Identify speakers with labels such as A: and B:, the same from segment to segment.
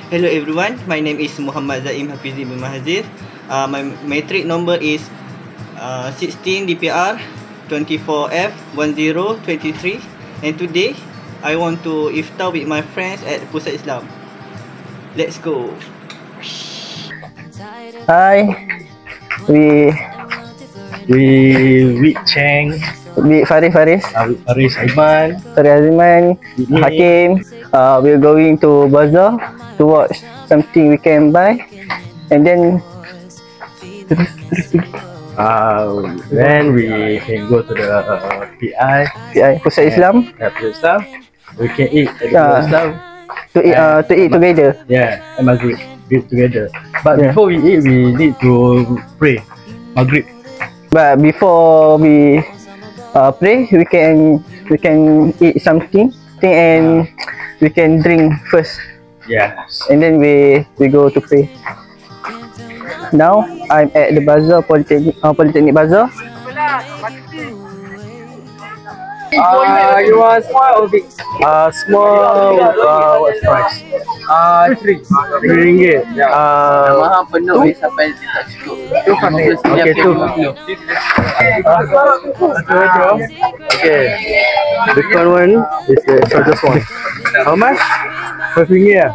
A: Hello everyone, my name is Muhammad Zaim Hafizi bin Mahazir. My matric number is 16 DPR 24F 1023, and today I want to iftar with my friends at Pusat Islam. Let's go.
B: Hi, we
C: Cheng,
B: Faris,
C: Faris Aiman,
B: Hakim. We're going to bazaar to watch something we can buy, and then
C: we can go to the PI
B: Pusat Islam
C: Pusat Islam. We can eat at the Pusat Islam
B: to eat together.
C: Yeah, and Maghrib eat together. But before we eat, we need to pray Maghrib.
B: But before we pray, we can eat something and we can drink first.
C: Yes.
B: And then we go to pray. Now I'm at the bazaar, Polytechnic Bazaar.
C: You want small or big? Small. What's price? 3 ringgit.
D: Mahal penuh sampai tak cukup.
C: Okay, 2. Okay. The current one is the shortest one. How much? 5 ringgit.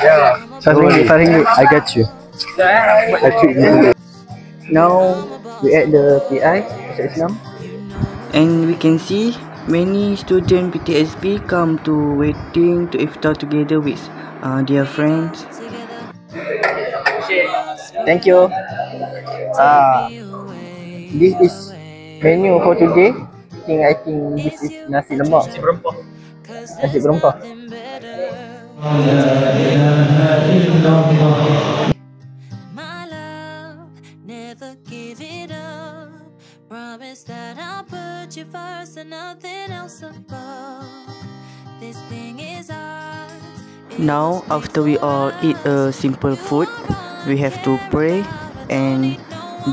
C: Yeah.
B: 5 ringgit.
C: I got you. I treat you.
B: Now we at the PI Pusat Islam.
A: And we can see many students PTSB come to waiting to iftar together with their friends.
B: Thank you. This is menu for today. I think this is nasi lemak. Nasi berempah.
E: Promise that I'll put you first and nothing else above. This thing is ours.
A: Now after we all eat a simple food, we have to pray and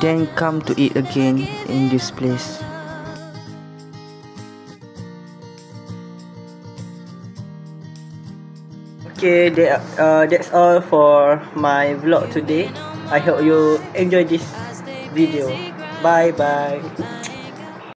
A: then come to eat again in this place. Okay, that's all for my vlog today. I hope you enjoy this video. Bye bye.